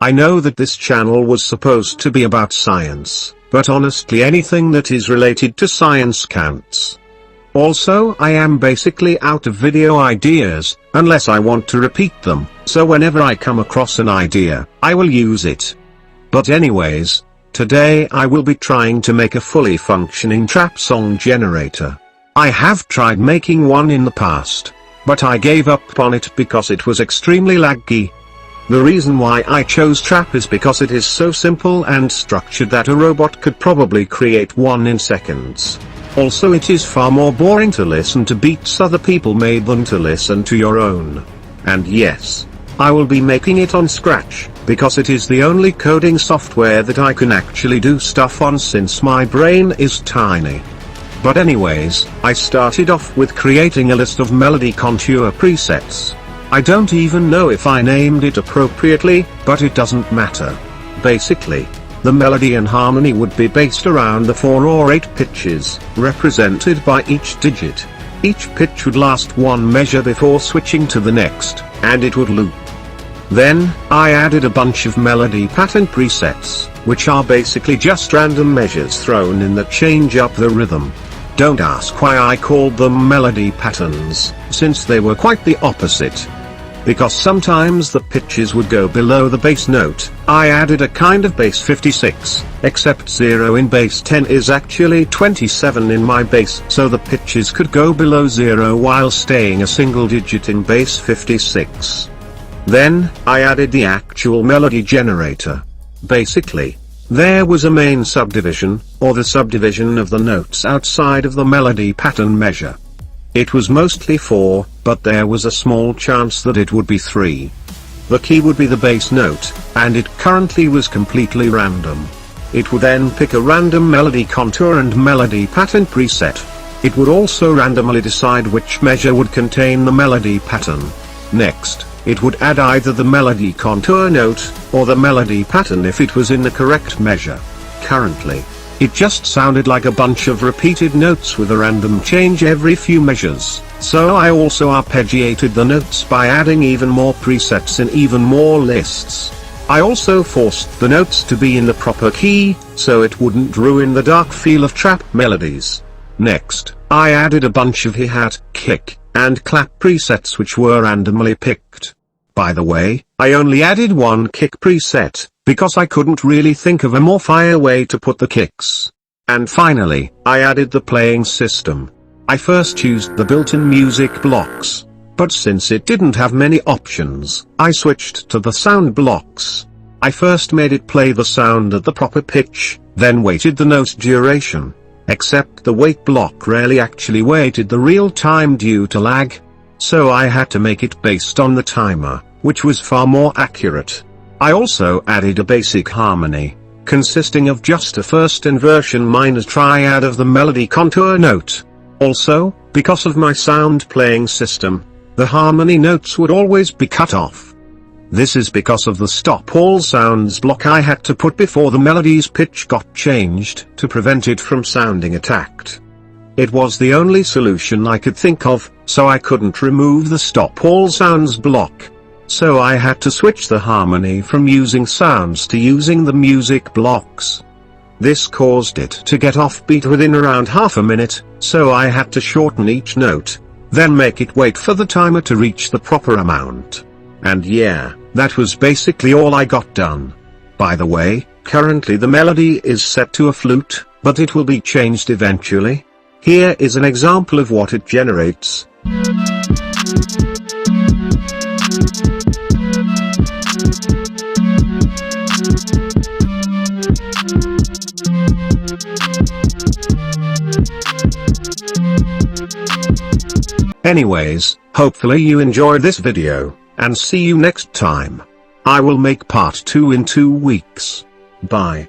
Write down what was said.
I know that this channel was supposed to be about science, but honestly anything that is related to science counts. Also, I am basically out of video ideas, unless I want to repeat them, so whenever I come across an idea, I will use it. But anyways, today I will be trying to make a fully functioning trap song generator. I have tried making one in the past, but I gave up on it because it was extremely laggy. The reason why I chose trap is because it is so simple and structured that a robot could probably create one in seconds. Also, it is far more boring to listen to beats other people made than to listen to your own. And yes, I will be making it on Scratch, because it is the only coding software that I can actually do stuff on since my brain is tiny. But anyways, I started off with creating a list of melody contour presets. I don't even know if I named it appropriately, but it doesn't matter. Basically, the melody and harmony would be based around the 4 or 8 pitches, represented by each digit. Each pitch would last one measure before switching to the next, and it would loop. Then, I added a bunch of melody pattern presets, which are basically just random measures thrown in that change up the rhythm. Don't ask why I called them melody patterns, since they were quite the opposite. Because sometimes the pitches would go below the bass note, I added a kind of bass 56, except 0 in bass 10 is actually 27 in my bass, so the pitches could go below 0 while staying a single digit in bass 56. Then, I added the actual melody generator. Basically, there was a main subdivision, or the subdivision of the notes outside of the melody pattern measure. It was mostly 4, but there was a small chance that it would be 3. The key would be the bass note, and it currently was completely random. It would then pick a random melody contour and melody pattern preset. It would also randomly decide which measure would contain the melody pattern. Next, it would add either the melody contour note, or the melody pattern if it was in the correct measure. Currently, it just sounded like a bunch of repeated notes with a random change every few measures, so I also arpeggiated the notes by adding even more presets in even more lists. I also forced the notes to be in the proper key, so it wouldn't ruin the dark feel of trap melodies. Next, I added a bunch of hi-hat, kick, and clap presets which were randomly picked. By the way, I only added one kick preset, because I couldn't really think of a more fire way to put the kicks. And finally, I added the playing system. I first used the built-in music blocks, but since it didn't have many options, I switched to the sound blocks. I first made it play the sound at the proper pitch, then waited the note duration. Except the wait block rarely actually waited the real time due to lag. So I had to make it based on the timer, which was far more accurate. I also added a basic harmony, consisting of just a first inversion minor triad of the melody contour note. Also, because of my sound playing system, the harmony notes would always be cut off. This is because of the stop all sounds block I had to put before the melody's pitch got changed to prevent it from sounding attacked. It was the only solution I could think of, so I couldn't remove the stop all sounds block. So I had to switch the harmony from using sounds to using the music blocks. This caused it to get offbeat within around half a minute, so I had to shorten each note, then make it wait for the timer to reach the proper amount. And yeah, that was basically all I got done. By the way, currently the melody is set to a flute, but it will be changed eventually. Here is an example of what it generates. Anyways, hopefully you enjoyed this video, and see you next time. I will make part 2 in 2 weeks. Bye.